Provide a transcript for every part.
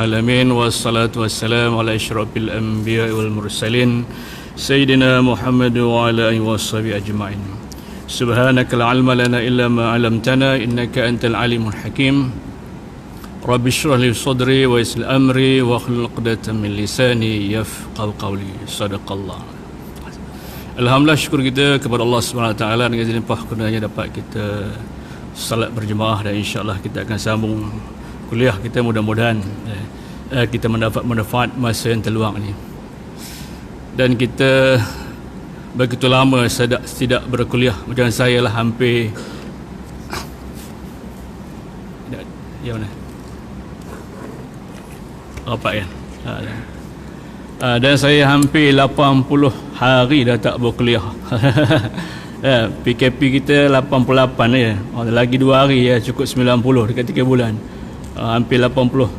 العالمين والصلاة والسلام على أشرف الأنبياء والمرسلين سيدنا محمد وعلى آله وصحبه أجمعين. سبحانك لا علم لنا إلا ما علمتنا إنك أنت العليم الحكيم. رب اشرح لي صدري ويسر أمري واحلل عقدة من لساني يفقهوا قولي. صدق الله. Alhamdulillah, syukur kita kepada Allah Subhanahu Wa Taala dengan izin limpah kurnianya dapat kita salat berjemaah, dan insya-Allah kita akan sambung kuliah kita. Mudah-mudahan kita mendapat manfaat masa yang terluang ni. Dan kita begitu lama tidak berkuliah. Macam saya lah hampir ya mana? Apa ya? Dan saya hampir 80 hari dah tak berkuliah. PKP kita 88 ya. Lagi 2 hari ya, cukup 90 dekat 3 bulan. Hampir 80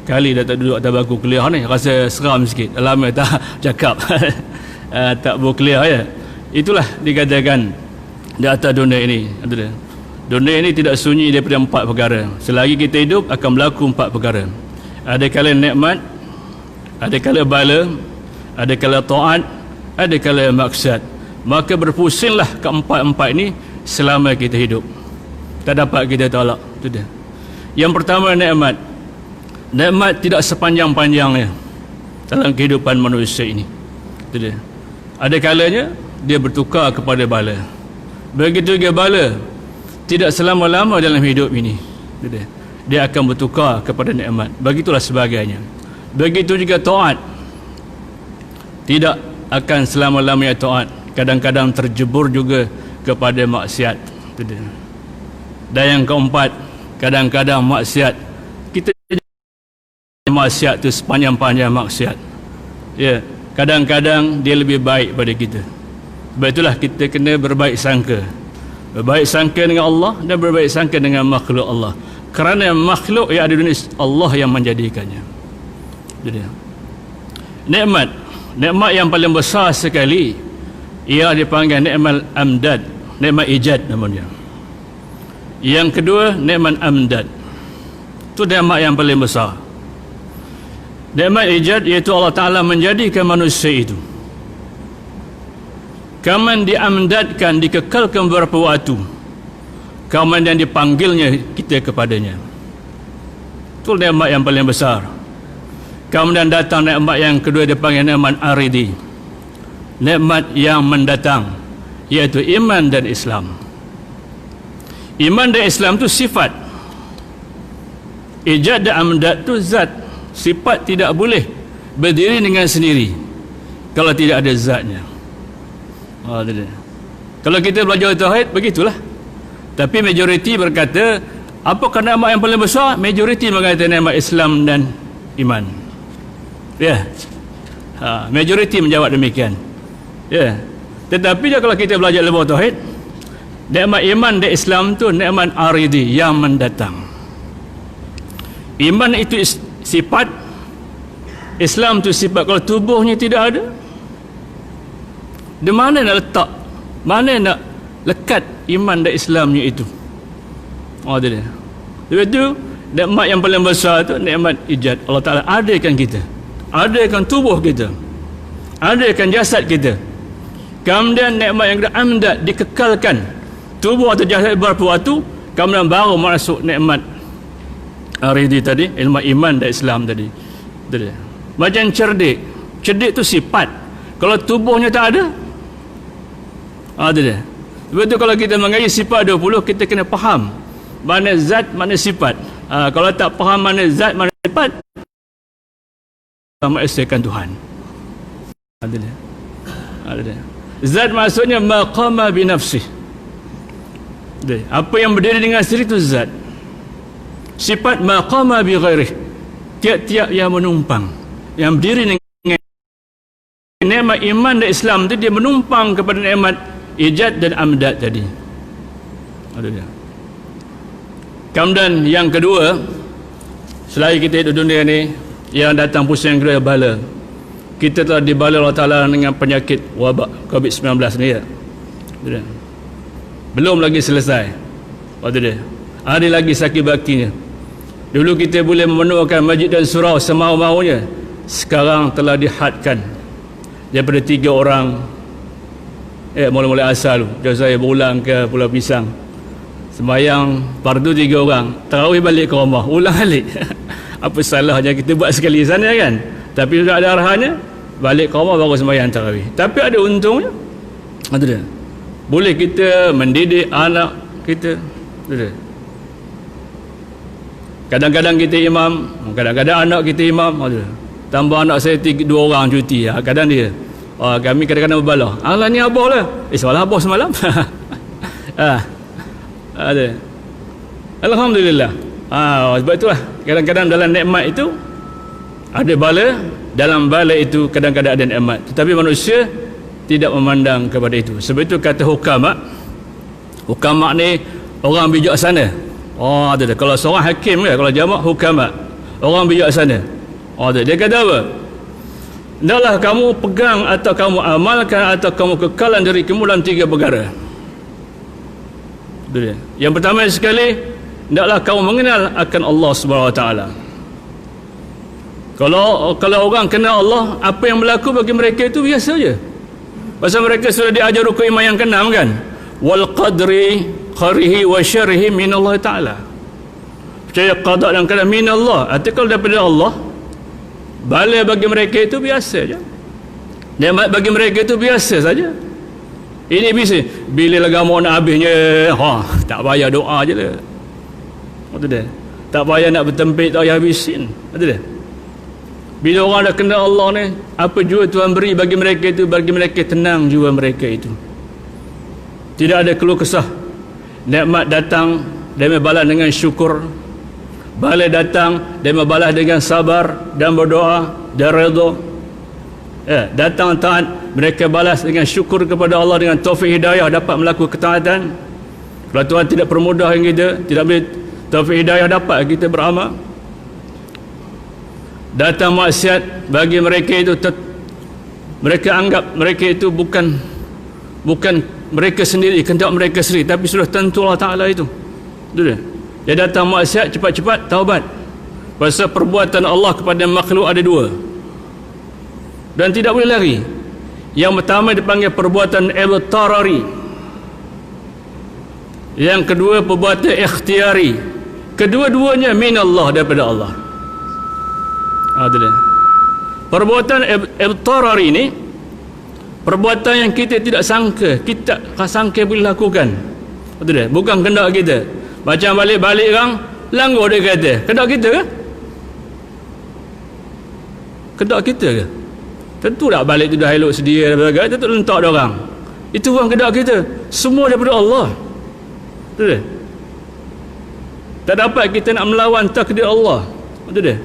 kali dah tak duduk atas bangku kuliah ni. Rasa seram sikit. Lama tak cakap. Tak berkuliah ya. Itulah dikatakan di atas dunia ini. Dunia ini tidak sunyi daripada 4 perkara. Selagi kita hidup akan berlaku 4 perkara. Ada kala nikmat, ada kala bala, ada kala taat, ada kala maksiat. Maka berpusinglah keempat-empat ini selama kita hidup. Tak dapat kita tolak. Itu dia. Yang pertama, nikmat. Nikmat tidak sepanjang-panjangnya dalam kehidupan manusia ini. Itu dia. Ada kalanya dia bertukar kepada bala. Begitu juga bala tidak selama-lama dalam hidup ini. Itu dia. Dia akan bertukar kepada nikmat. Begitulah sebagainya. Begitu juga taat. Tidak akan selama-lamanya taat. Kadang-kadang terjebur juga kepada maksiat. Itu dia. Dan yang keempat, kadang-kadang maksiat kita maksiat tu sepanjang-panjang maksiat. Ya, kadang-kadang dia lebih baik pada kita. Sebab itulah kita kena berbaik sangka. Berbaik sangka dengan Allah dan berbaik sangka dengan makhluk Allah. Kerana makhluk yang ada di dunia Allah yang menjadikannya. Itu dia. Nikmat yang paling besar sekali ia dipanggil nikmat amdad, nikmat ijad namanya. Yang kedua, nikmat amdad. Itu nikmat yang paling besar. Nikmat ijad iaitu Allah Ta'ala menjadikan manusia itu. Kemudian diamdadkan, dikekalkan beberapa waktu. Kemudian dipanggilnya kita kepadanya. Itu nikmat yang paling besar. Kemudian datang nikmat yang kedua dipanggil nikmat aridi. Nikmat yang mendatang, iaitu iman dan Islam. Iman dan Islam itu sifat. Ijad dan amdad itu zat. Sifat tidak boleh berdiri dengan sendiri kalau tidak ada zatnya. Kalau kita belajar tauhid, begitulah. Tapi majoriti berkata, apakah nikmat yang paling besar? Majoriti berkata nikmat Islam dan iman. Ya. Majoriti menjawab demikian. Ya. Tetapi kalau kita belajar ilmu tauhid, nikmat iman dan Islam tu nikmat aridi yang mendatang. Iman itu sifat, Islam tu sifat. Kalau tubuhnya tidak ada, di mana nak letak, mana nak lekat iman dan Islamnya itu? Itu dia. Sebab itu nikmat yang paling besar tu nikmat ijad. Allah Ta'ala adakan kita, adakan tubuh kita, adakan jasad kita. Kemudian nikmat yang kedua amdad, dikekalkan tubuh atau jasad beberapa waktu. Kemudian baru masuk nikmat aridi tadi, ilmu iman dan Islam tadi. Macam cerdik. Cerdik tu sifat. Kalau tubuhnya tak ada, itu dia. Sebab tu kalau kita mengaji sifat 20, kita kena faham mana zat, mana sifat. Kalau tak faham mana zat, mana sifat, mengesahkan Tuhan. Itu dia. Zat maksudnya maqama binafsih. Apa yang berdiri dengan sendiri itu zat. Sifat maqama bi ghairih, tiap-tiap yang menumpang, yang berdiri dengan nikmat iman dan Islam itu, dia menumpang kepada nikmat ijad dan amdad tadi. Ada dia. Kemudian yang kedua, selagi kita hidup dunia ni, yang datang pusing yang kedua bala. Kita telah dibala Allah Ta'ala dengan penyakit wabak COVID-19 ni ya. Belum lagi selesai. Ada dia. Ada lagi sakit bakinya. Dulu kita boleh memenuhkan masjid dan surau semau-maunya. Sekarang telah dihadkan daripada 3 orang. Mula-mula asal jauh saya berulang ke Pulau Pisang, sembahyang fardu 3 orang, tarawih balik ke rumah, ulang balik. Apa salahnya kita buat sekali sana kan? Tapi sudah ada arahannya, balik ke rumah baru sembahyang tarawih. Tapi ada untungnya, ada dia. Boleh kita mendidik anak kita, ada. Kadang-kadang kita imam, kadang-kadang anak kita imam, ada. Tambah anak saya 2 orang cuti, kadang dia kami kadang-kadang berbalah, alah ni abah lah, soalan abah semalam. Ada. Alhamdulillah. Sebab itulah kadang-kadang dalam nikmat itu ada bala, dalam bala itu kadang-kadang ada nikmat, tetapi manusia tidak memandang kepada itu. Sebab itu kata hukama ni orang bijaksana. Ada. Kalau seorang hakim, kalau jamak hukama, orang bijaksana. Dia kata apa? Hendaklah kamu pegang atau kamu amalkan atau kamu kekalan diri kamu dalam 3 perkara. Yang pertama sekali, hendaklah kamu mengenal akan Allah Subhanahu Wa Taala. Kalau orang kenal Allah, apa yang berlaku bagi mereka itu biasa saja. Pasal mereka sudah diajar rukun iman yang keenam kan? Wal qadri kharihi wa syarrihi min Allah Taala. Percaya qada dan qadar min Allah. Artinya kalau daripada Allah, bala bagi mereka itu biasa saja. Nikmat bagi mereka itu biasa saja. Ini bisa bila agama nak habisnya, tak payah doa je lah. Betul dah. Tak payah nak bertempik, tak payah habisin. Betul dah. Bila orang dah kenal Allah ni, apa jua Tuhan beri bagi mereka itu, bagi mereka tenang jiwa mereka itu. Tidak ada keluh kesah. Nikmat datang, dia membalas dengan syukur. Bala datang, dia membalas dengan sabar dan berdoa dan redha. Datang taat, mereka balas dengan syukur kepada Allah, dengan taufik hidayah dapat melakukan ketaatan. Kalau Tuhan tidak permudah kita, tidak boleh taufik hidayah dapat kita beramal. Datang maksiat, bagi mereka itu mereka anggap mereka itu bukan mereka sendiri, kehendak mereka sendiri, tapi sudah tentu Allah Ta'ala itu. Itu dia. Dia datang maksiat, cepat-cepat taubat. Pasal perbuatan Allah kepada makhluk ada 2 dan tidak boleh lari. Yang pertama dipanggil perbuatan ibtarari, yang kedua perbuatan ikhtiari. Kedua-duanya min Allah, daripada Allah. Itu dia. Perbuatan ibtarari ini perbuatan yang kita tidak sangka, kita tak sangka boleh lakukan. Itu dia. Bukan kehendak kita. Macam balik-balik orang langgar, dia kata kehendak kita ke? Kehendak kita ke? Tentu tak balik tu dah elok sedia, tentu lentak dia orang. Itu bukan kehendak kita. Semua daripada Allah. Betul dia? Tak dapat kita nak melawan takdir Allah. Betul dia?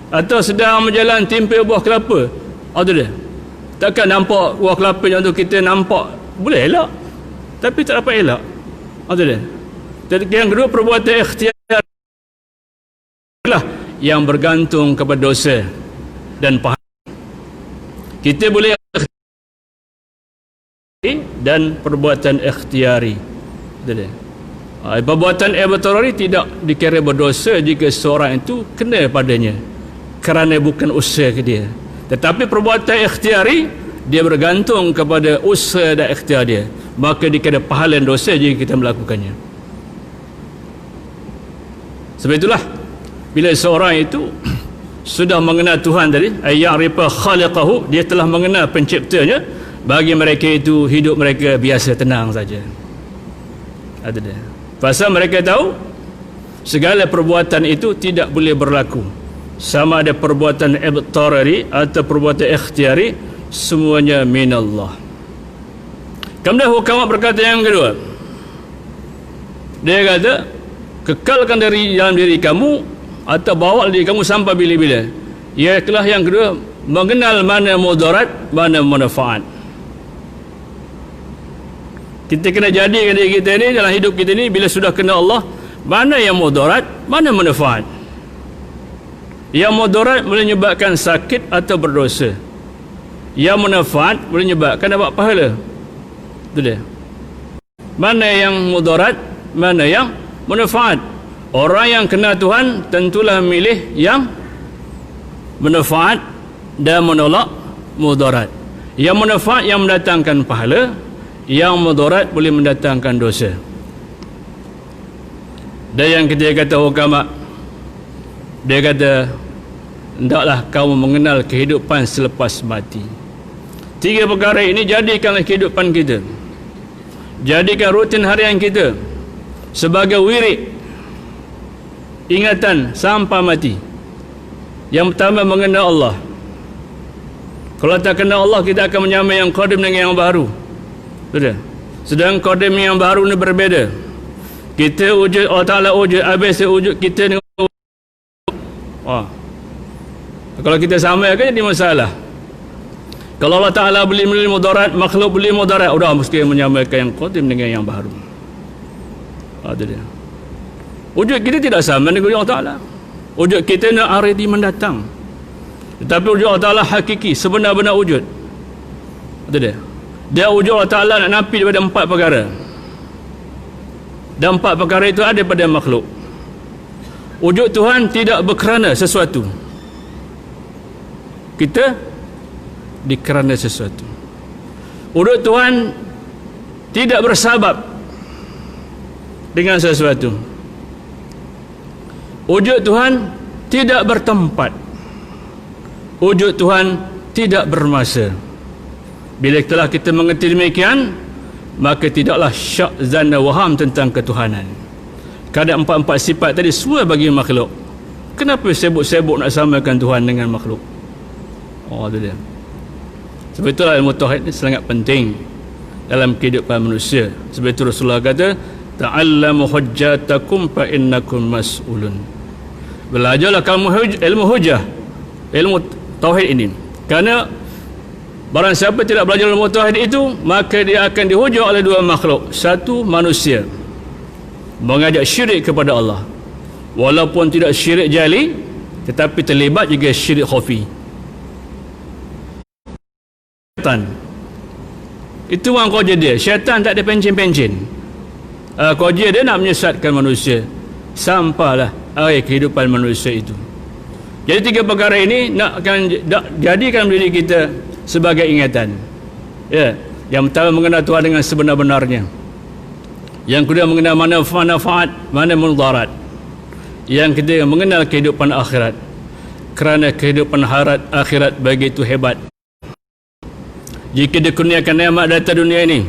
Atau sedang berjalan timpa buah kelapa. Betul dia? Takkan nampak buah kelapa yang tu kita nampak boleh elak, tapi tak dapat elak. Betul dia? Yang kedua perbuatan ikhtiar lah, yang bergantung kepada dosa dan pahala. Kita boleh dan perbuatan ikhtiari. Perbuatan ibtarari tidak dikira berdosa jika seorang itu kena padanya kerana bukan usaha ke dia. Tetapi perbuatan ikhtiari, dia bergantung kepada usaha dan ikhtiar dia, maka dikira pahala dan dosa jika kita melakukannya. Sebab itulah bila seorang itu sudah mengenal Tuhan tadi, ayyarifa khaliqahu, dia telah mengenal penciptanya, bagi mereka itu hidup mereka biasa, tenang saja. Ada dia. Pasal mereka tahu segala perbuatan itu tidak boleh berlaku, sama ada perbuatan ibtarari atau perbuatan ikhtiari, semuanya minallah. Kemudian hukama berkata yang kedua, dia kata kekalkan dalam diri kamu atau bawa diri kamu sampai bila-bila. Ialah yang kedua, mengenal mana mudarat, mana manfaat. Kita kena jadikan diri kita ni dalam hidup kita ni, bila sudah kenal Allah, mana yang mudarat, mana manfaat. Yang mudarat boleh menyebabkan sakit atau berdosa. Yang manfaat boleh menyebabkan dapat pahala. Itu dia. Mana yang mudarat, mana yang manfaat. Orang yang kenal Tuhan tentulah milih yang manfaat dan menolak mudarat. Yang manfaat yang mendatangkan pahala, yang mudarat boleh mendatangkan dosa. Dan yang ketiga kata hukama, dia kata, hendaklah kamu mengenal kehidupan selepas mati. Tiga perkara ini jadikanlah kehidupan kita, jadikan rutin harian kita sebagai wirid ingatan sampai mati. Yang pertama, mengenal Allah. Kalau tak kenal Allah, kita akan menyamai yang qadim dengan yang baru. Betul? Sedang qadim yang baru ni berbeza. Kita wujud, Allah Ta'ala wujud, habis wujud kita dengan kalau kita sama kan jadi masalah. Kalau Allah Ta'ala beli mudarat, makhluk beli mudarat, udah mesti menyamakan yang qadim dengan yang baru. Itu dia. Wujud kita tidak sama dengan Allah Ta'ala. Wujud kita nak aridi mendatang, tetapi wujud Allah Ta'ala hakiki, sebenar-benar wujud. Itu dia. Dia wujud Allah Ta'ala nak nafi daripada 4 perkara. Dan 4 perkara itu ada pada makhluk. Wujud Tuhan tidak berkerana sesuatu, kita dikerana sesuatu. Wujud Tuhan tidak bersabab dengan sesuatu. Wujud Tuhan tidak bertempat. Wujud Tuhan tidak bermasa. Bila telah kita mengerti demikian, maka tidaklah syak, zan dan waham tentang ketuhanan. Kadang 4 sifat tadi semua bagi makhluk. Kenapa sibuk-sibuk nak samakan Tuhan dengan makhluk? Itu dia. Sebab itulah ilmu tauhid ni sangat penting dalam kehidupan manusia. Sebab itu Rasulullah kata, ta'allamu hujjatakum fa innakum mas'ulun. Belajarlah kamu ilmu hujjah, ilmu tauhid ini. Kerana barang siapa tidak belajar ilmu tauhid itu, maka dia akan dihujah oleh 2 makhluk. Satu, manusia mengajak syirik kepada Allah, walaupun tidak syirik jali, tetapi terlibat juga syirik khafi. Syaitan itu orang kerja dia. Syaitan tak ada pencin-pencin. Kerja dia nak menyesatkan manusia sampailah akhir kehidupan manusia itu. Jadi 3 perkara ini nak jadikan diri kita sebagai ingatan. Yang pertama, mengenal Tuhan dengan sebenar-benarnya. Yang kedua, mengenal mana manfaat, mana mudarat. Yang ketiga, mengenal kehidupan akhirat. Kerana kehidupan akhirat begitu hebat. Jika dikurniakan nikmat di atas dunia ini,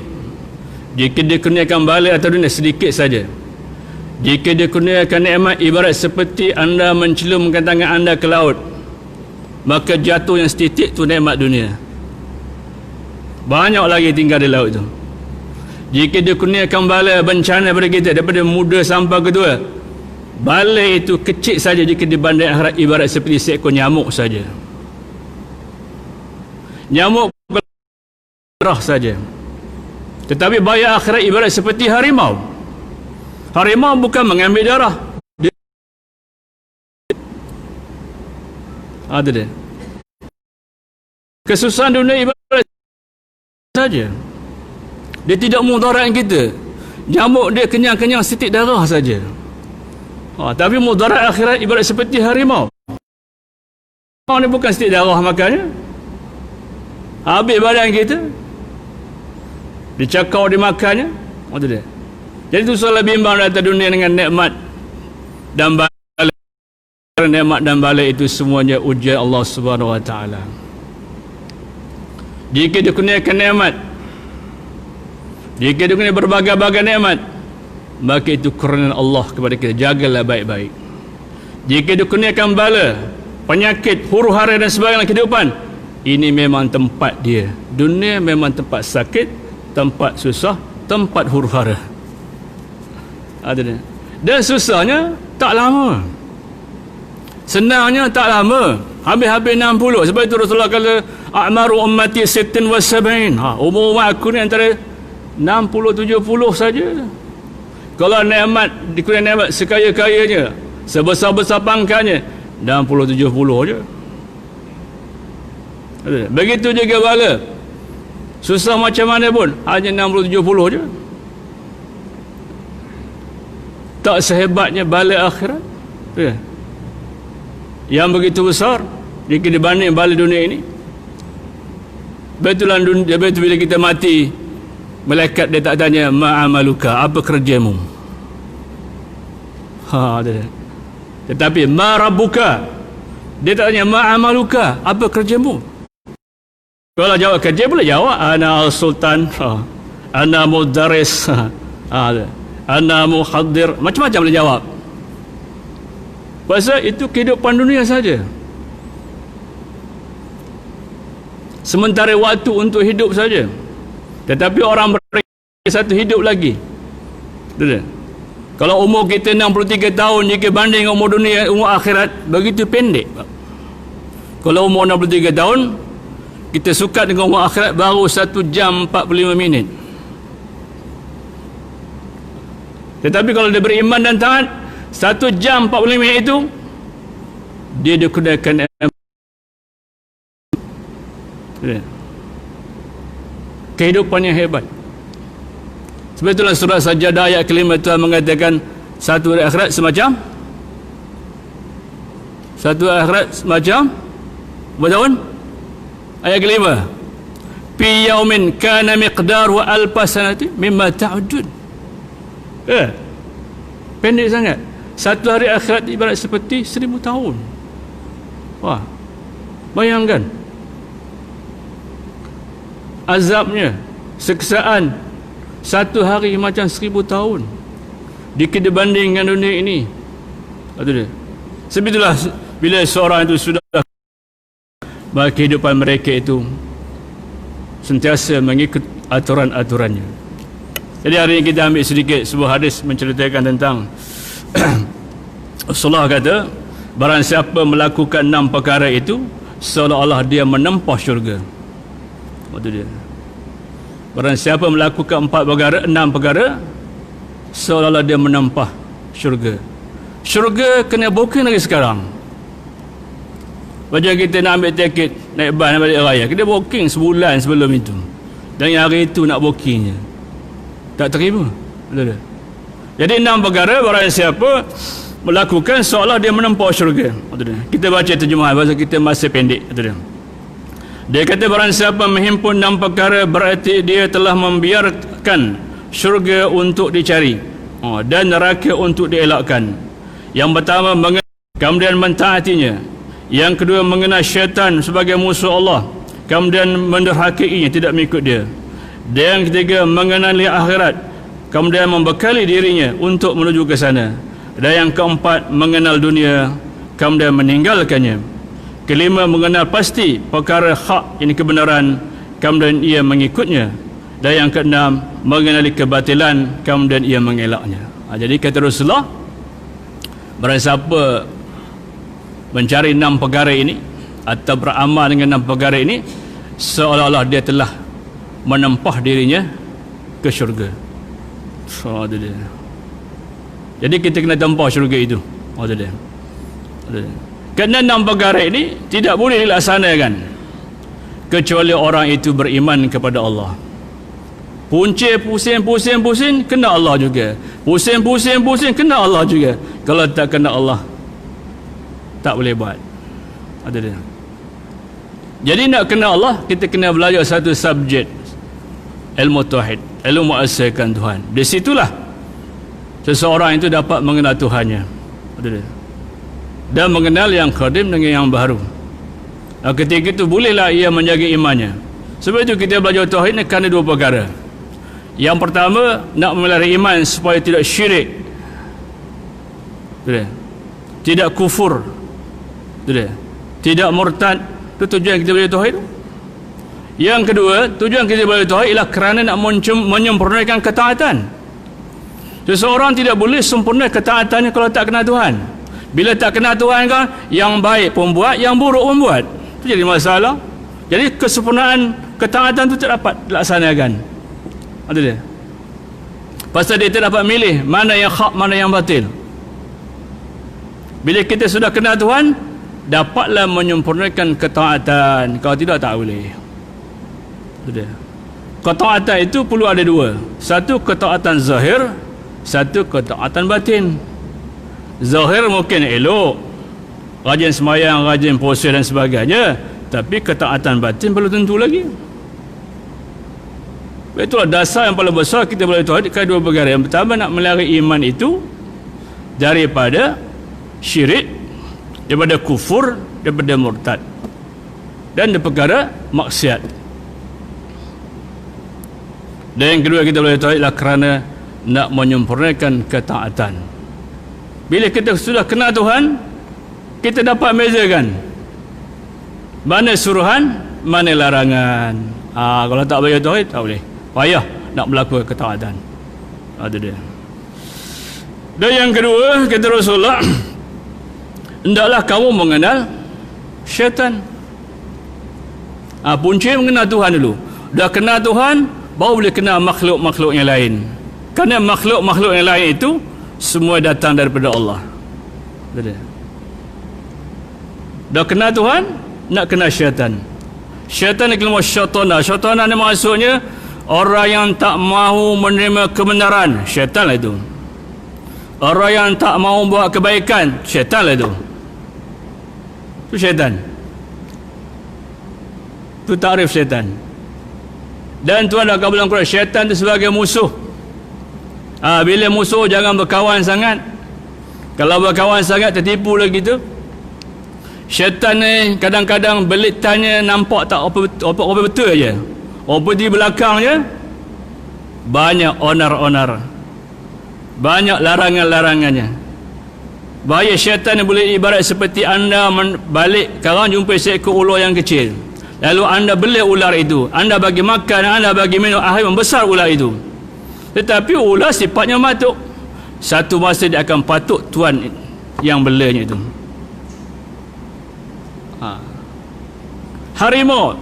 jika dikurniakan bala atas dunia sedikit saja, jika dikurniakan nikmat ibarat seperti anda mencelumkan tangan anda ke laut, maka jatuh yang setitik tu nikmat dunia. Banyak lagi tinggal di laut itu. Jika dikurniakan bala bencana pada kita daripada muda sampai kedua, bala itu kecil saja jika dibanding akhirat, ibarat seperti seekor nyamuk saja. Nyamuk darah saja. Tetapi bahaya akhirat ibarat seperti harimau. Harimau bukan mengambil darah. Ada dia. Kesusahan dunia ibarat saja. Dia tidak mudarat kita. Nyamuk dia kenyang-kenyang setitik darah saja. Tapi mudarat akhirat ibarat seperti harimau. Harimau ni bukan setitik darah makannya. Habis badan kita, dicakau dimakannya. Itu dia. Jadi itu soal bimbang di atas dunia dengan nikmat dan bala. Nikmat dan bala itu semuanya ujian Allah Subhanahu Wa Taala. Jika dikurniakan nikmat, jika dikurniakan berbagai-bagai nikmat, maka itu kerana Allah kepada kita. Jagalah baik-baik. Jika dikurniakan bala, penyakit, huru-hara dan sebagainya kehidupan, ini memang tempat dia. Dunia memang tempat sakit, tempat susah, tempat huru-hara. Dan susahnya tak lama, senangnya tak lama, habis-habis 60. Sebab itu Rasulullah kata, a'maru ummati 60 wa 70. Umur umat aku ni antara 60-70 saja. Kalau nikmat, dikurangi nikmat sekaya-kayanya, sebesar-besar pangkatnya, 60-70 je. Begitu juga bala, susah macam mana pun hanya 60-70 je. tak sehebatnya bala akhirat, ya, yang begitu besar jika dibanding bala dunia ini. Betulan dunia, betul bila kita mati, malaikat dia tak tanya ma'amaluka, apa kerjamu. Tetapi ma rabbuka, dia tak tanya ma'amaluka, apa kerjamu. Kalau jawab kerja boleh jawab ana sultan, ana mudarris, ana muhaddir, macam-macam boleh jawab. Pasal itu kehidupan dunia saja. Sementara waktu untuk hidup saja. Tetapi orang satu hidup lagi. Betul? Kalau umur kita 63 tahun jika banding umur dunia, umur akhirat begitu pendek. Kalau umur 63 tahun, kita suka dengan umur akhirat baru 1 jam 45 minit. Tetapi kalau dia beriman dan taat, 1 jam 45 minit itu dia digunakan kehidupan yang hebat. Sebab itulah surah Sajadah ayat kelima Tuhan mengatakan satu hari akhirat semacam bertahun. Ayat kelima, fi yaumin kana miqdaruhu alf sanati mimma ta'udun. Pendek sangat. Satu hari akhirat ibarat seperti 1000 tahun. Wah, bayangkan azabnya, seksaan satu hari macam 1000 tahun jika dibanding dengan dunia ini. Sebab itulah bila seorang itu sudah bagi kehidupan mereka itu sentiasa mengikut aturan-aturannya. Jadi hari ini kita ambil sedikit sebuah hadis menceritakan tentang Rasulullah kata, barang siapa melakukan 6 perkara itu seolah-olah dia menempah syurga. Waktu dia, barang siapa melakukan 6 perkara seolah-olah dia menempah syurga. Syurga kena booking lagi sekarang. Macam kita nak ambil tiket naik bas nak balik raya, kita booking sebulan sebelum itu, dan yang hari itu nak bookingnya tak terima. Betul. Jadi 6 perkara barang siapa melakukan seolah dia menempah syurga. Betul. Kita baca terjemahan bahasa kita masih pendek. Betul. Dia kata barang siapa menghimpun 6 perkara berarti dia telah membiarkan syurga untuk dicari, dan neraka untuk dielakkan. Yang pertama, kemudian mentaatinya. Yang kedua, mengenal syaitan sebagai musuh Allah, kemudian menderhakainya, tidak mengikut dia. Dan yang ketiga, mengenali akhirat, kemudian membekali dirinya untuk menuju ke sana. Dan yang keempat, mengenal dunia, kemudian meninggalkannya. Kelima, mengenal pasti perkara hak, ini kebenaran, kemudian ia mengikutnya. Dan yang keenam, mengenali kebatilan, kemudian ia mengelaknya. Jadi kata Rasulullah, barang siapa mencari 6 perkara ini atau beramal dengan 6 perkara ini, seolah-olah dia telah menempah dirinya ke syurga. Jadi kita kena tempah syurga itu. Kerana 6 perkara ini tidak boleh dilaksanakan kecuali orang itu beriman kepada Allah. Pusing kena Allah juga. Pusing kena Allah juga. Kalau tak kena Allah, tak boleh buat. Jadi nak kena Allah, kita kena belajar satu subjek, ilmu tauhid, ilmu mengesahkan Tuhan. Di situlah seseorang itu dapat mengenal Tuhannya dan mengenal yang qadim dengan yang baru. Ketika itu bolehlah ia menjaga imannya. Sebab itu kita belajar tauhid ni kerana 2 perkara. Yang pertama, nak memelihara iman supaya tidak syirik, tidak kufur, tidak murtad. Itu tujuan kita belajar tauhid. Yang kedua, tujuan kita belajar tauhid ialah kerana nak menyempurnakan ketaatan. Seseorang tidak boleh sempurna ketaatannya kalau tak kenal Tuhan. Bila tak kenal Tuhan kan, yang baik pun buat, yang buruk pun buat. Itu jadi masalah. Jadi kesempurnaan ketaatan itu tak dapat dilaksanakan. Ada dia. Pasal dia tak dapat milih mana yang hak, mana yang batil. Bila kita sudah kenal Tuhan, dapatlah menyempurnakan ketaatan. Kalau tidak, tak boleh. Ada dia. Ketaatan itu perlu ada 2. Satu, ketaatan zahir. Satu, ketaatan batin. Zahir mungkin elok, rajin semayang, rajin puasa dan sebagainya, tapi ketaatan batin belum tentu lagi. Itulah dasar yang paling besar kita boleh tahu kedua perkara. Yang pertama, nak melihara iman itu daripada syirik, daripada kufur, daripada murtad, dan daripada perkara maksiat. Dan yang kedua kita boleh tahu ialah kerana nak menyempurnakan ketaatan. Bila kita sudah kenal Tuhan, kita dapat bezakan mana suruhan, mana larangan. Kalau tak bagi Tuhan, tak boleh. Payah nak melakukan ketaatan. Itu dia. Dan yang kedua, kata Rasulullah, hendaklah kamu mengenal syaitan. Punca mengenal Tuhan dulu. Dah kenal Tuhan, baru boleh kenal makhluk-makhluk yang lain. Kerana makhluk-makhluk yang lain itu semua datang daripada Allah. Itu dia. Dah kenal Tuhan, nak kenal syaitan. Syaitan ni kelima syaitana. Syaitana ni maksudnya orang yang tak mahu menerima kebenaran, syaitan lah itu. Orang yang tak mahu buat kebaikan, syaitan lah itu. Itu syaitan. Itu takrif syaitan. Dan Tuhan dah kabar dalam Quran, syaitan itu sebagai musuh. Bila musuh jangan berkawan sangat. Kalau berkawan sangat tertipu lagi tu. Syaitan ni kadang-kadang belitannya nampak tak apa betul aja. Apa di belakangnya banyak onar-onar, banyak larangan-larangannya. Bahaya syaitan ni boleh ibarat seperti anda balik karang jumpa seekor ular yang kecil, lalu anda beli ular itu, anda bagi makan, anda bagi minum, akhirnya membesar ular itu. Tetapi ular sifatnya matuk. Satu masa dia akan patuk tuan yang belanya itu. Harimau,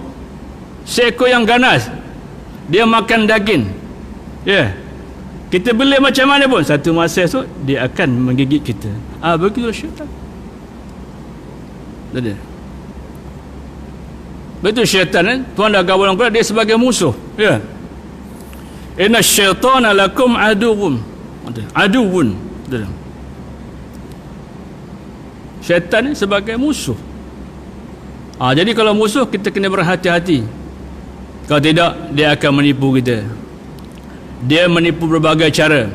seekor yang ganas, dia makan daging. Kita beli macam mana pun, satu masa esok dia akan menggigit kita. Begitu syaitan. Betul syaitan kan? Tuhan dah kawal dalam Quran, dia sebagai musuh. Inna syaitana lakum aduwwun. Aduwwun. Syaitan ni sebagai musuh. Jadi kalau musuh, kita kena berhati-hati. Kalau tidak, dia akan menipu kita. Dia menipu berbagai cara.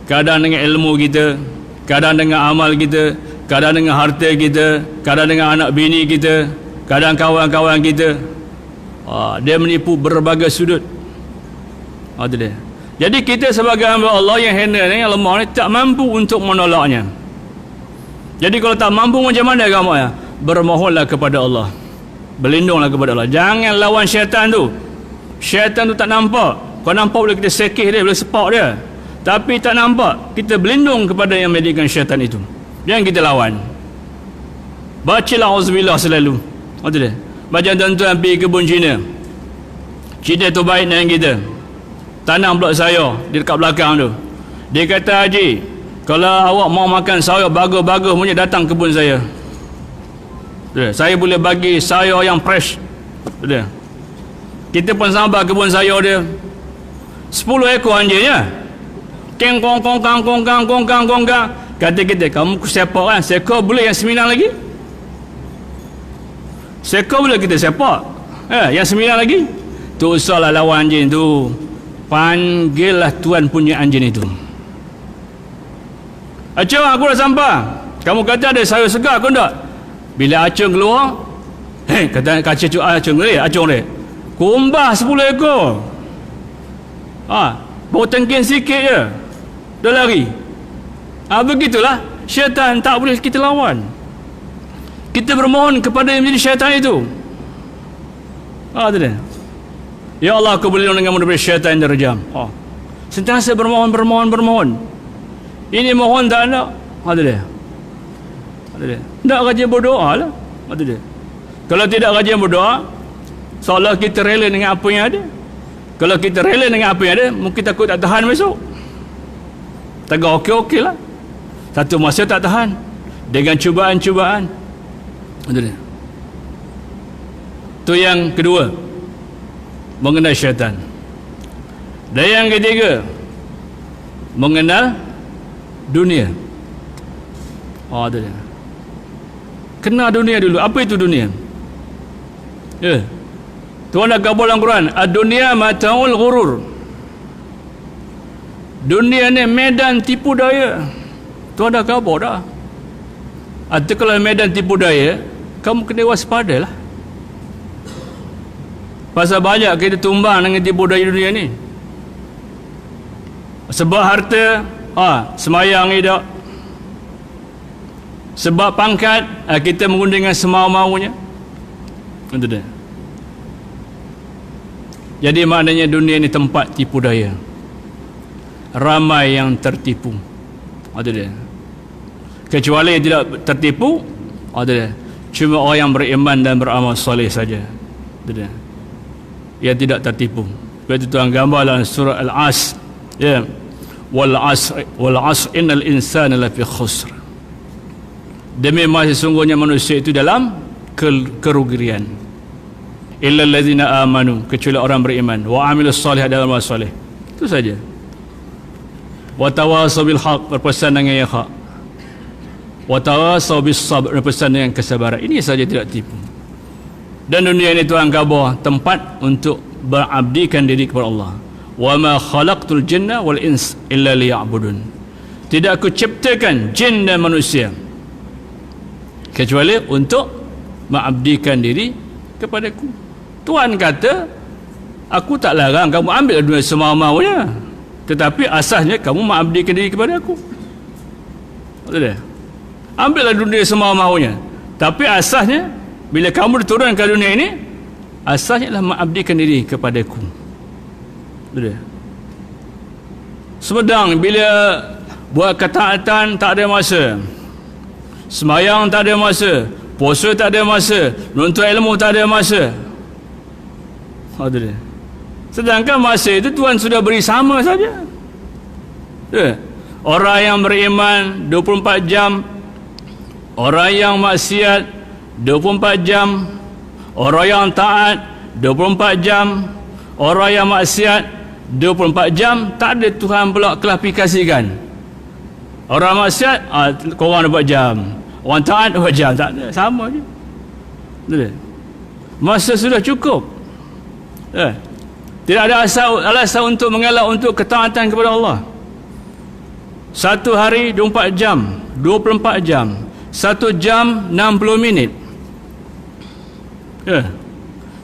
Kadang dengan ilmu kita, kadang dengan amal kita, kadang dengan harta kita, kadang dengan anak bini kita, kadang kawan-kawan kita. Dia menipu berbagai sudut. Itu dia. Jadi kita sebagai hamba Allah yang hina ni, yang lemah ni, tak mampu untuk menolaknya. Jadi kalau tak mampu, macam mana kamu ya? Bermohonlah kepada Allah, berlindunglah kepada Allah. Jangan lawan syaitan tu. Syaitan tu tak nampak. Kau nampak boleh kita sekih dia, boleh sepak dia, tapi tak nampak. Kita berlindung kepada yang menjadikan syaitan itu. Jangan kita lawan. Bacalah auzubillah selalu. Itu dia. Macam tuan-tuan pergi kebun Cina. Cina tu baik dengan kita, tanam blok sayur di dekat belakang tu. Dia kata, Haji, kalau awak mau makan sayur bagus-bagus punya, datang kebun saya. Saya boleh bagi sayur yang fresh. Kita pun sampai kebun sayur dia, 10 ekor anjingnya. Keng kong kong kang kong kang kong kang kong kang. Kata kita, kamu sepak kan? Seekor boleh, yang 9 lagi? Seekor boleh kita sepak, yang 9 lagi? Tu usahlah lawan anjing tu. Panggillah tuan punya anjing itu. Acung, aku dah sampai. Kamu kata ada sayur segar ke tak? Bila Acung keluar, kata kaca Acung ni, kumbah 10 ekor. Baru tengking sikit je, dah lari. Begitulah syaitan, tak boleh kita lawan. Kita bermohon kepada yang menjadi syaitan itu. Itu dia. Ya Allah, aku berlindung denganmu daripada syaitan yang derajam. Sentiasa bermohon. Ini mohon tak nak. Itu dia. Tak rajin berdoa lah. Itu dia. Kalau tidak rajin berdoa, seolah kita rela dengan apa yang ada. Kalau kita rela dengan apa yang ada, mungkin takut tak tahan besok. Tegak okey-okey lah, satu masa tak tahan dengan cubaan-cubaan. Itu dia. Itu yang kedua, mengenai syaitan. Dan yang ketiga, mengenal dunia. Itu dia. Kenal dunia dulu. Apa itu dunia? Tuhan dah kabul dalam Quran, ad-dunya mata'ul ghurur. Dunia ni medan tipu daya. Tuhan dah kabul dah. Atau kalau medan tipu daya, kamu kena waspada lah. Pasal banyak kita tumbang dengan tipu daya dunia ni. Sebab harta, semayang tidak. Sebab pangkat, kita mengundi dengan semau-maunya. Itu dia. Jadi maknanya dunia ni tempat tipu daya. Ramai yang tertipu. Itu dia. Kecuali yang tidak tertipu, itu dia. Cuma orang yang beriman dan beramal soleh saja. Itu dia. Yang tidak tertipu. Itu Tuhan gambar dalam surah Al-Asr. Ya. Wal asr innal insana lafi khusr. Demi sesungguhnya manusia itu dalam kerugian. Illa allazina amanu, kecuali orang beriman, wa amilus solihat, dan amal soleh. Itu saja. Wa tawasaw bil haq, berpesan dengan yang hak. Wa tawasaw bis sabr, berpesan dengan kesabaran. Ini saja tidak tipu. Dan dunia ini Tuhan kabur tempat untuk berabdikan diri kepada Allah. Wa ma khalaqtul jinna wal ins illa liya'budun. Tidak aku ciptakan jin dan manusia kecuali untuk mengabdikan diri kepadaku. Tuhan kata, aku tak larang kamu ambil dunia semau-maunya, tetapi asasnya kamu mengabdikan diri kepada aku. Betul tak? Ambillah dunia semau-maunya, tapi asasnya bila kamu diturunkan ke dunia ini, asasnya adalah mengabdikan diri kepadaku. Betul tak? Semedang bila buat ketaatan tak ada masa, semayang tak ada masa, puasa tak ada masa, menuntut ilmu tak ada masa. Sedangkan masa itu Tuhan sudah beri sama saja. Orang yang beriman 24 jam, orang yang maksiat 24 jam, orang yang taat 24 jam, orang yang maksiat 24 jam. Tak ada Tuhan pula klasifikasikan. Orang maksiat korang 24 jam, orang taat 24 jam. Tak ada, sama je. Masa sudah cukup. Tidak ada alasan untuk mengelak untuk ketaatan kepada Allah. Satu hari 24 jam, 24 jam, 1 jam 60 minit.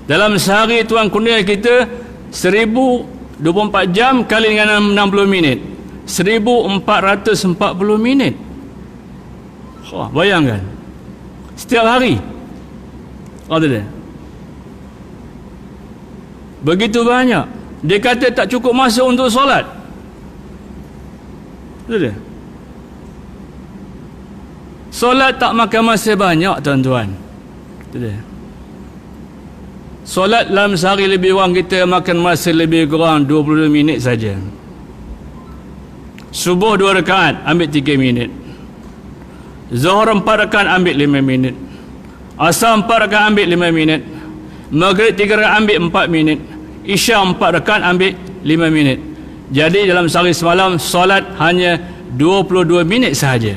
Dalam sehari Tuhan kurnia kita 1024 jam kali dengan 60 minit, 1440 minit. Bayangkan, setiap hari. Begitu banyak. Dia kata tak cukup masa untuk solat. Betul. Solat tak makan masa banyak, tuan-tuan. Betul. Solat dalam sehari lebih kurang kita makan masa lebih kurang 22 minit saja. Subuh 2 rakaat ambil 3 minit. Zuhur 4 rakaat ambil 5 minit. Asar 4 rakaat ambil 5 minit. Maghrib 3 rakaat ambil 4 minit. Isya 4 rakaat ambil 5 minit. Jadi dalam sehari semalam solat hanya 22 minit sahaja.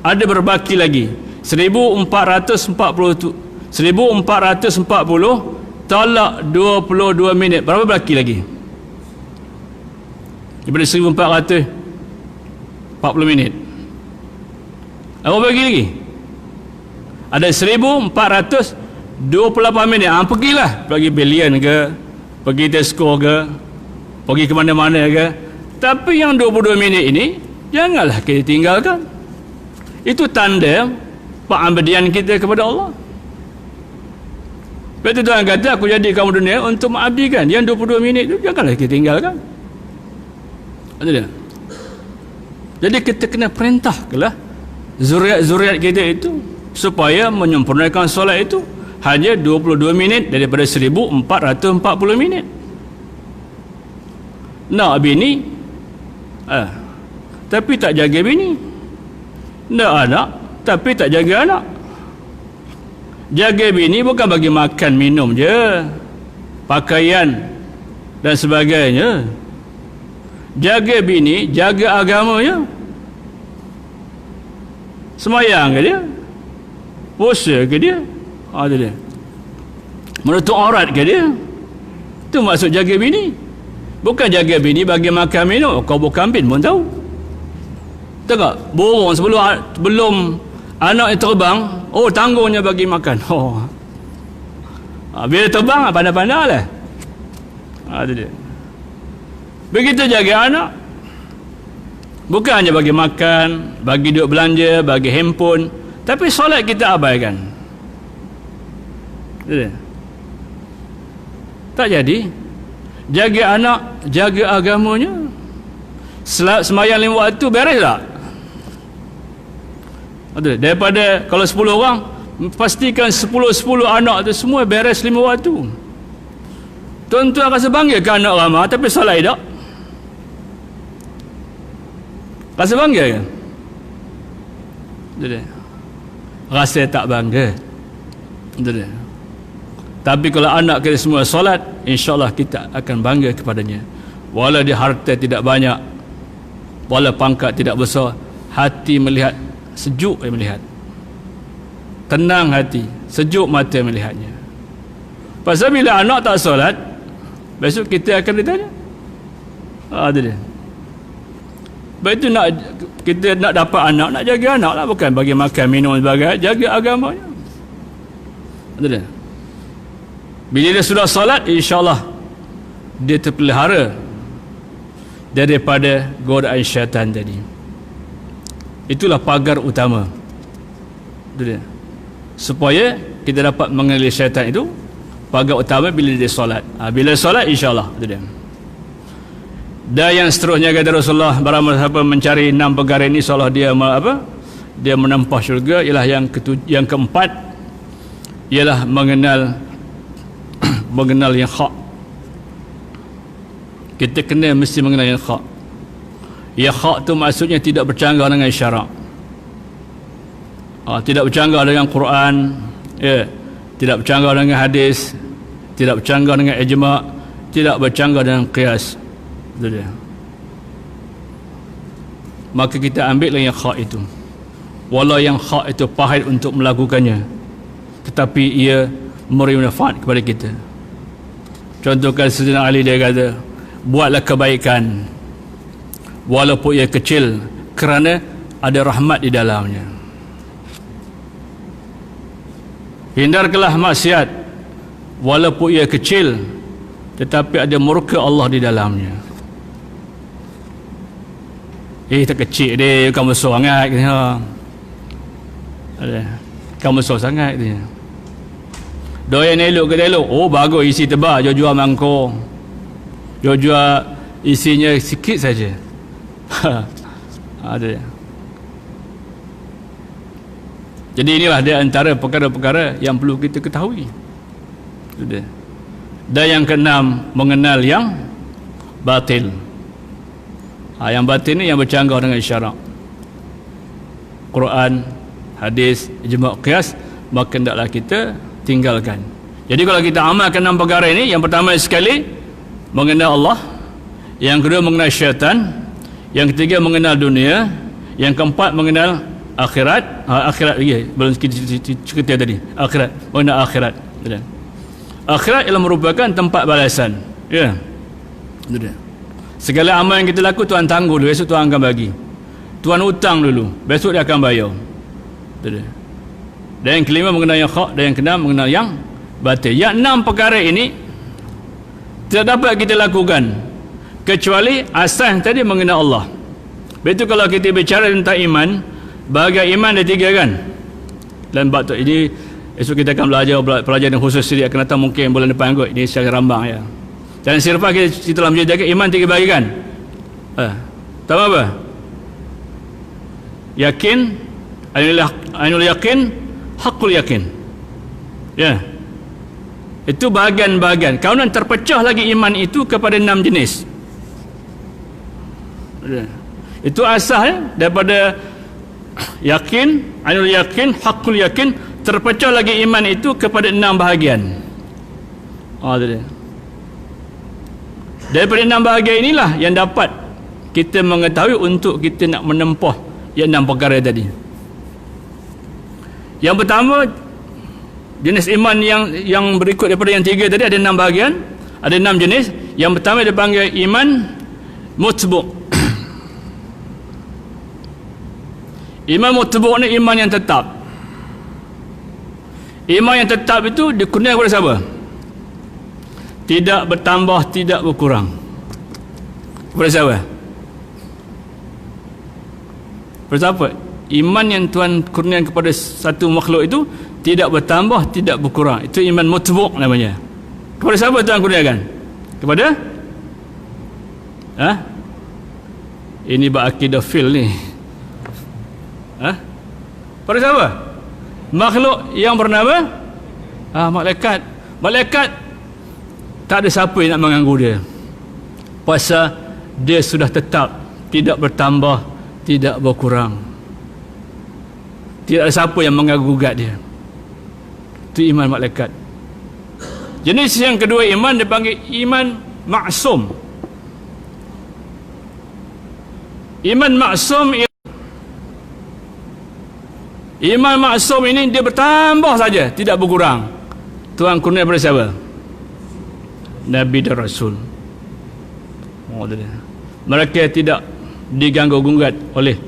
Ada berbaki lagi 1440 tolak 22 minit. Berapa berbaki lagi? Daripada 1440 minit. Apa bagi lagi? Ada 1428 minit. Pergilah, pergi Billion ke, pergi Tesco ke, pergi ke mana-mana ke. Tapi yang 22 minit ini janganlah kita tinggalkan. Itu tanda pengabdian kita kepada Allah. Sebab itu Tuhan kata, aku jadi kamu dunia untuk mengabdikan. Yang 22 minit itu janganlah kita tinggalkan. Jadi kita kena perintahkanlah zuriat-zuriat kita itu supaya menyempurnakan solat itu hanya 22 minit daripada 1440 minit. Nak bini, tapi tak jaga bini. Nak anak, tapi tak jaga anak. Jaga bini bukan bagi makan minum je, pakaian dan sebagainya. jaga bini, jaga agamanya. Semayang ke dia? Puasa ke dia? Itu dia. Menutup aurat ke dia? Itu maksud jaga bini. Bukan jaga bini bagi makan minum. Kau bukan bin pun tahu. Tahu tak? Burung belum anak terbang, tanggungnya bagi makan. Bila terbang, pandai-pandai lah. Itu dia. Begitu jaga anak. Bukan hanya bagi makan, bagi duit belanja, bagi handphone, tapi solat kita abaikan. Itu dia. Tak jadi. Jaga anak, jaga agamanya. Semayang 5 waktu beres tak? Daripada kalau 10 orang, pastikan 10 anak tu semua beres 5 waktu. Tuan-tuan rasa bangga ke anak ramah tapi solat tak? Rasa bangga ke? Rasa tak bangga. Tapi kalau anak kita semua solat, insyaAllah kita akan bangga kepadanya. Walau dia harta tidak banyak, walau pangkat tidak besar, hati melihat, sejuk melihat, tenang hati, sejuk mata melihatnya. Pasal bila anak tak solat, besok kita akan ditanya. Itu dia. Sebab itu kita nak dapat anak, nak jaga anak lah, bukan bagi makan minum sebagainya, jaga agamanya. Itu dia. Bila dia sudah solat, insyaAllah dia terpelihara daripada godaan syaitan tadi. Itulah pagar utama. Itu dia. Supaya kita dapat mengenali syaitan itu, pagar utama bila dia solat. Bila solat, insyaAllah. Itu dia. Dan yang seterusnya kata Rasulullah, barang siapa mencari 6 perkara ini, insyaAllah dia dia menempah syurga. Ialah yang keempat, ialah mengenal yang hak. Kita kena mesti mengenal yang hak. Yang hak tu maksudnya tidak bercanggah dengan syarak, tidak bercanggah dengan Quran, tidak bercanggah dengan hadis, tidak bercanggah dengan ijma', tidak bercanggah dengan qiyas. Itu dia. Maka kita ambillah yang hak itu, walau yang hak itu pahit untuk melakukannya, tetapi ia memberi manfaat kepada kita. Contohkan Sayyidina Ali, dia kata, buatlah kebaikan walaupun ia kecil, kerana ada rahmat di dalamnya. Hindarkanlah maksiat walaupun ia kecil, tetapi ada murka Allah di dalamnya. Tak kecil dia, kamu besar sangat. Kamu besar sangat dia. Doyan elok ke elok? Bagus isi tebal, jual mangkuk, jual isinya sikit saja. Ada. Jadi inilah dia antara perkara-perkara yang perlu kita ketahui. Sudah. Dan yang keenam, mengenal yang batil. Yang batil ni yang bercanggah dengan syarak, Quran, hadis, ijma', qiyas, maka hendaklah kita tinggalkan. Jadi kalau kita amalkan 6 perkara ini, yang pertama sekali mengenal Allah, yang kedua mengenal syaitan, yang ketiga mengenal dunia, yang keempat mengenal akhirat. Akhirat lagi belum cerita tadi, akhirat, mengenal akhirat. Akhirat ialah merupakan tempat balasan. Segala amal yang kita lakukan, Tuhan tangguh dulu, besok Tuhan akan bagi. Tuhan hutang dulu, besok dia akan bayar. Dan yang kelima mengenal yang hak, dan yang keenam mengenal yang batil. Yang 6 perkara ini tidak dapat kita lakukan kecuali asas tadi mengenal Allah. Betul. Kalau kita bicara tentang iman, bahagian iman ada 3 kan. Dan bab tu ini esok kita akan belajar pelajaran khusus sendiri akan datang, mungkin bulan depan kot. Ini secara rambang ya. Dan sirfah kita telah menjaga iman 3 bahagian. Tahu apa? Yakin, ainul yakin, hakul yakin. Itu bahagian-bahagian. Kemudian terpecah lagi iman itu kepada 6 jenis. Itu asal daripada yakin, ainul yakin, hakul yakin, terpecah lagi iman itu kepada 6 bahagian. Daripada 6 bahagian inilah yang dapat kita mengetahui untuk kita nak menempuh yang 6 perkara tadi. Yang pertama, jenis iman yang berikut daripada yang 3 tadi, ada 6 bahagian, ada 6 jenis. Yang pertama dipanggil iman mutbu'. Iman mutbu' ni iman yang tetap. Iman yang tetap itu dikurniakan kepada siapa? Tidak bertambah, tidak berkurang. Kepada siapa? Kepada siapa? Iman yang Tuhan kurniakan kepada satu makhluk itu tidak bertambah, tidak berkurang. Itu iman mutbu' namanya. Kepada siapa Tuhan kurniakan? Kepada ini berakidah fil ni. Pada siapa? Makhluk yang bernama malaikat. Malaikat tak ada siapa yang nak mengganggu dia. Pasal dia sudah tetap, tidak bertambah, tidak berkurang. Tidak ada siapa yang mengganggu-gugat dia. Itu iman malaikat. Jenis yang kedua iman dipanggil iman maksum. Iman maksum, iman maksum ini dia bertambah saja, tidak berkurang. Tuhan kurnia kepada siapa? Nabi dan Rasul. Mereka tidak diganggu-gugat oleh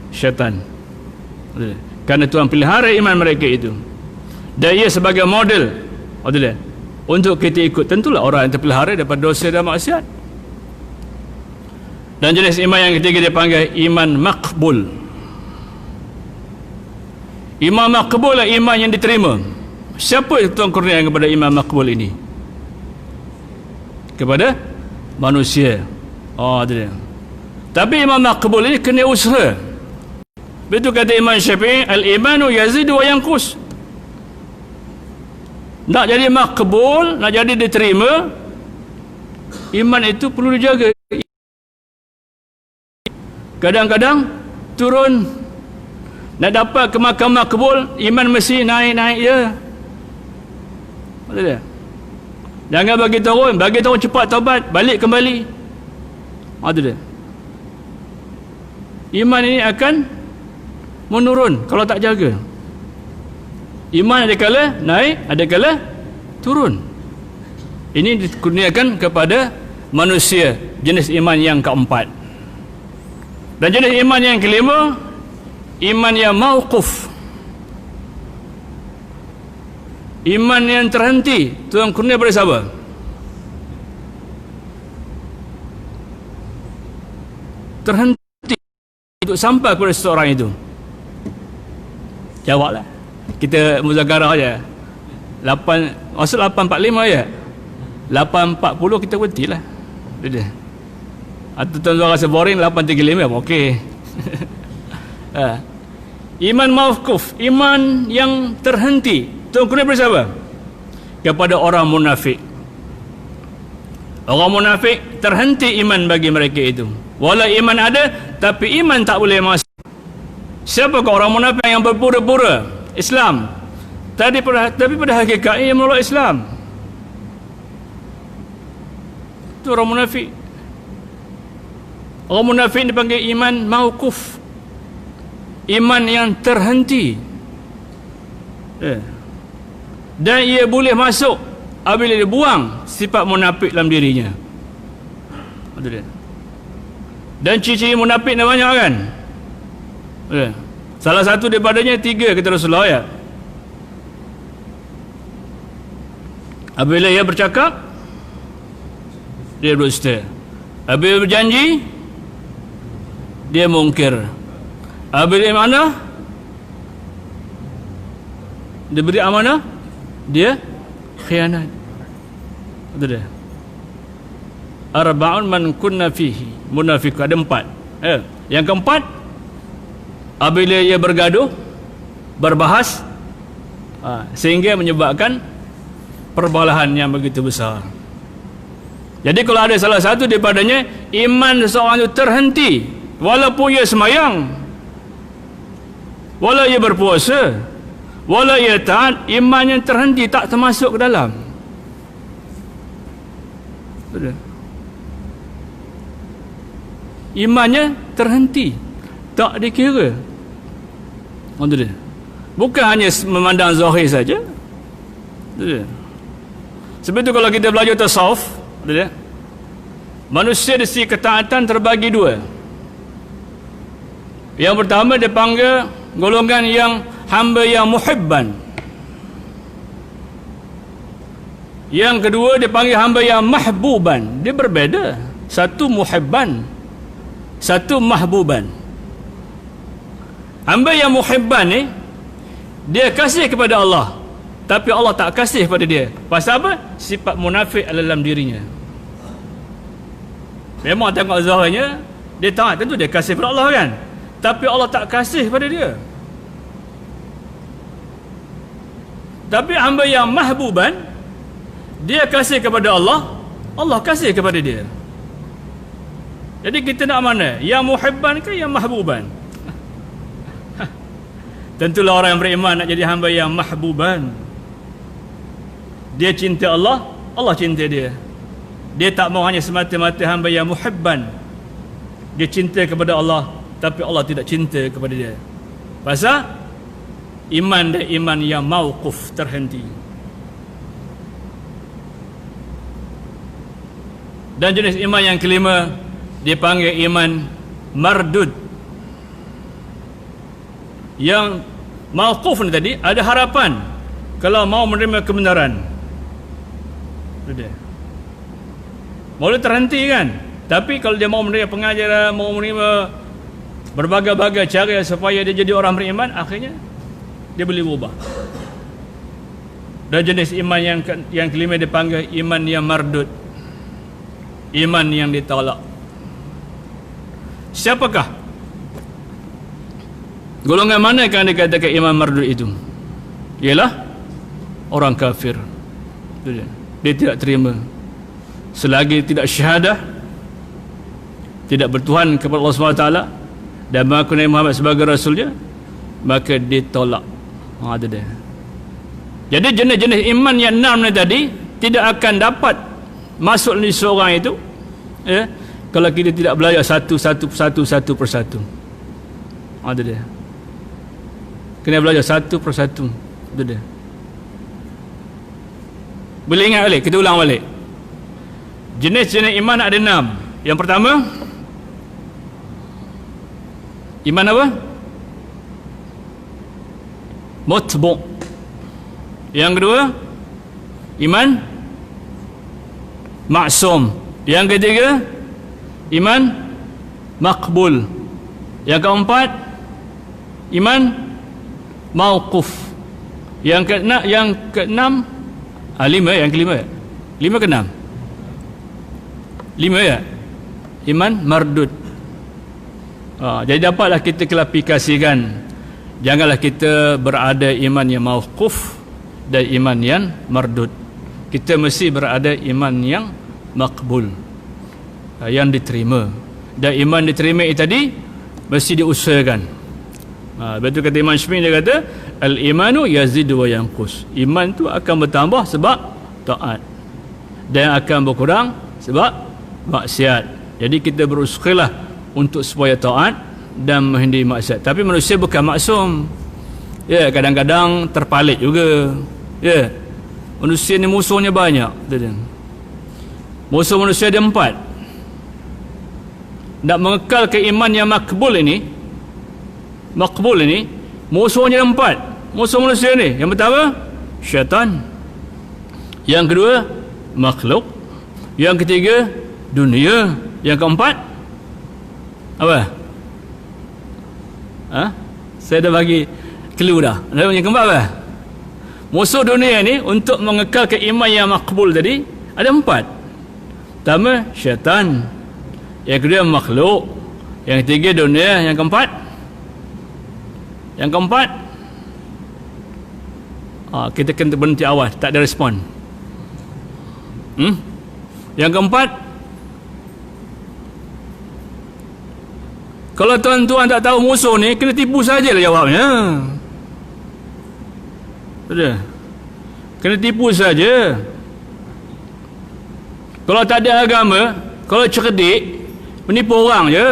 syaitan. Kerana Tuhan pelihara iman mereka itu. Dan ia sebagai model untuk kita ikut. Tentulah orang yang terpelihara daripada dosa dan maksiat. Dan jenis iman yang ketiga dipanggil iman makbul. Iman makbul adalah iman yang diterima. Siapa yang Tuhan kurniakan kepada iman makbul ini? Kepada manusia. Tapi iman makbul ini kena usaha. Betul kata Imam Syafi'i, al-imanu yazidu wa yanqus. Nak jadi makbul, nak jadi diterima, iman itu perlu dijaga. Kadang-kadang turun. Nak dapat ke makam makbul, iman mesti naik-naik je. Betul tak? Jangan bagi turun cepat taubat, balik kembali. Betul tak? Iman ini akan menurun kalau tak jaga. Iman ada kala naik, ada kala turun. Ini dikurniakan kepada manusia, jenis iman yang keempat. Dan jenis iman yang kelima, iman yang mauquf. Iman yang terhenti. Tuhan kurnia pada siapa? Terhenti untuk sampai kepada seseorang itu. Jawablah. Kita muzakarah aja. 8:45 ya. 8:40 kita berhentilah. Sudah. Atau tuan-tuan rasa boring 8:35 okey. Iman mauquf, iman yang terhenti. Tuhan kurnia kepada siapa? Kepada orang munafik. Orang munafik terhenti iman bagi mereka itu. Walau iman ada, tapi iman tak boleh masuk. Siapakah orang munafik yang berpura-pura Islam, tapi pada hakikatnya ia menolak Islam? Itu orang munafik. Orang munafik dipanggil iman mauquf, iman yang terhenti. Dan ia boleh masuk apabila dia buang sifat munafik dalam dirinya. Dan ciri-ciri munafik dah banyak kan? Salah satu daripadanya 3 kata Rasulullah ya. Apabila ia bercakap, dia berdusta. Apabila berjanji, dia mungkir. Apabila amanah, dia beri amanah, dia khianat. Betul dia. Arba'un man kunna fihi munafiq. Ada 4. Yang keempat, apabila ia bergaduh, berbahas, sehingga menyebabkan perbalahan yang begitu besar. Jadi kalau ada salah satu daripadanya, iman seseorang itu terhenti, walaupun ia semayang, walau ia berpuasa, walau ia taat, iman yang terhenti, tak termasuk ke dalam. Betul. imannya terhenti, tak dikira. Itu dia. Bukan hanya memandang zahir saja. Itu dia. Sebab itu kalau kita belajar tasawuf, itu dia, manusia di sisi ketaatan terbagi dua. Yang pertama dia panggil golongan yang hamba yang muhibban. Yang kedua dia panggil hamba yang mahbuban. Dia berbeza. Satu muhibban, satu mahbuban. Hamba yang muhibban ni, dia kasih kepada Allah, tapi Allah tak kasih kepada dia. Pasal apa? Sifat munafik dalam dirinya. Memang tengok zahirnya dia taat, tentu dia kasih kepada Allah kan, tapi Allah tak kasih kepada dia. Tapi hamba yang mahbuban, dia kasih kepada Allah, Allah kasih kepada dia. Jadi kita nak mana? Yang muhibban ke yang mahbuban? Tentulah orang yang beriman nak jadi hamba yang mahbuban. Dia cinta Allah, Allah cinta dia. Dia tak mau hanya semata-mata hamba yang muhibban. Dia cinta kepada Allah, tapi Allah tidak cinta kepada dia. Pasal iman dia iman yang mauquf, terhenti. Dan jenis iman yang kelima dipanggil iman mardud. Yang mauquf ni tadi ada harapan kalau mau menerima kebenaran. Itu dia. Boleh terhenti kan, tapi kalau dia mau menerima pengajaran, mau menerima berbagai-bagai cara supaya dia jadi orang beriman, akhirnya dia boleh berubah. Dan jenis iman yang kelima dipanggil iman yang mardud, iman yang ditolak. Siapakah golongan mana yang dikatakan iman mardud itu? Ialah orang kafir. Dia tidak terima selagi tidak syahadah, tidak bertuhan kepada Allah SWT dan mengaku Nabi Muhammad sebagai Rasulnya, maka ditolak. Ada dia. Jadi jenis-jenis iman yang 6 ni tadi tidak akan dapat masuk di seorang itu, ya, kalau kita tidak belajar satu persatu. Ada dia. Kena belajar satu persatu. Ada dia. Boleh ingat balik? Kita ulang balik. Jenis-jenis iman ada 6. Yang pertama, iman apa? Mutbu'. Yang kedua, iman maksum. Yang ketiga, iman makbul. Yang keempat, iman mauquf. Yang keenam, 5 yang kelima. 5 ke 6? 5 ya. Iman mardud. Jadi dapatlah kita klasifikasikan. Janganlah kita berada iman yang mauquf dan iman yang mardud. Kita mesti berada iman yang makbul, yang diterima. Dan iman diterima itu tadi mesti diusahakan. Betul kata Imam Syafi'i, dia kata al-imanu yazidu wa yanqus. Iman tu akan bertambah sebab taat dan akan berkurang sebab maksiat. Jadi kita berusahalah untuk supaya taat dan menghindari maksiat. Tapi manusia bukan maksum. Ya, kadang-kadang terpalit juga. Ya. Manusia ni musuhnya banyak. Musuh manusia ada 4. Nak mengekal iman yang makbul ini, musuhnya ada 4. Musuh manusia ni, yang pertama syaitan, yang kedua makhluk, yang ketiga dunia, yang keempat apa? Saya dah bagi clue dah. Yang keempat apa? Musuh dunia ni untuk mengekal iman yang makbul tadi ada 4. Pertama syaitan, yang kedua makhluk, yang ketiga dunia, yang keempat kita kena berhenti awal, tak ada respon. Yang keempat, kalau tuan-tuan tak tahu musuh ni, kena tipu sajalah jawabnya. Sudah. Kena tipu saja. Kalau tak ada agama, kalau cerdik, Menipu orang je.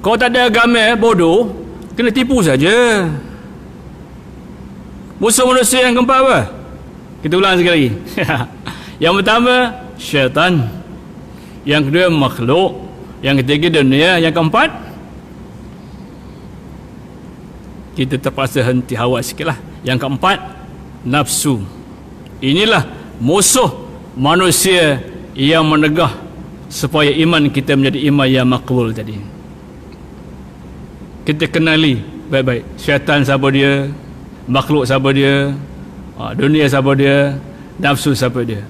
Kalau tak ada agama, bodoh, kena tipu saja. Musuh manusia yang keempat apa? Kita ulang sekali lagi. Yang pertama, syaitan. Yang kedua, makhluk. Yang ketiga, dunia. Yang keempat, kita terpaksa henti hawa sikit lah. Yang keempat, nafsu. Inilah musuh manusia yang menegah supaya iman kita menjadi iman yang makbul tadi. Kita kenali baik-baik syaitan siapa dia, makhluk siapa dia, dunia siapa dia, nafsu siapa dia.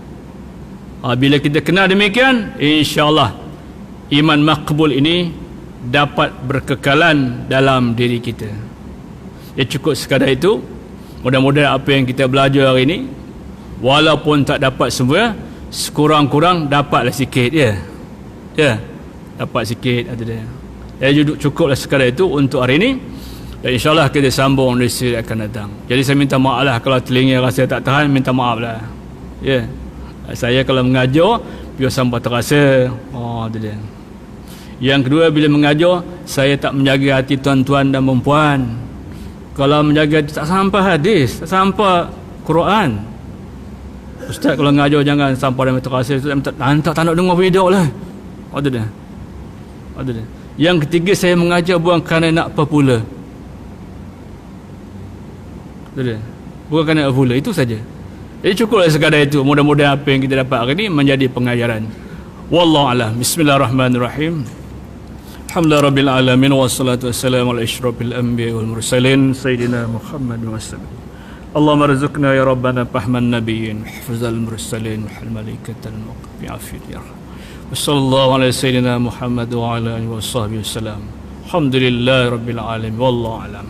Bila kita kenal demikian, insya-Allah iman makbul ini dapat berkekalan dalam diri kita. Ya, cukup sekadar itu. Mudah-mudahan apa yang kita belajar hari ini, walaupun tak dapat semua, sekurang-kurang dapatlah sikit ya. Ya, dapat sikit ada dia. Cukuplah sekadar itu untuk hari ini. Dan insyaAllah kita sambung di siri akan datang. Jadi saya minta maaf lah kalau telinga rasa tak tahan, minta maaf lah. Ya, saya kalau mengajar biar sampai terasa. Itu dia. Yang kedua, bila mengajar saya tak menjaga hati tuan-tuan dan perempuan. Kalau menjaga tak sampai hadis, tak sampai Quran. Ustaz kalau mengajar jangan sampai dalam terasa. Tak nak dengar video lah. Ada dia. Yang ketiga, saya mengajar bukan kerana nak popular. Bukan kerana popular, itu saja. Jadi cukuplah sekadar itu. Mudah-mudahan apa yang kita dapat hari ini menjadi pengajaran. Wallahu a'lam. Bismillahirrahmanirrahim. Alhamdulillah rabbil alamin, wassalatu wassalamu ala asyrafil anbiya wal mursalin sayyidina Muhammad wa sallam. Allahumma rizqna ya rabbana fahman nabiyyin hafizal mursalin wal malaikatal muqbi afid ya rahman. Wassallallahu ala sayyidina Muhammad wa ala alihi wa sahbihi wasallam. Alhamdulillah rabbil alamin, wallahu a'lam.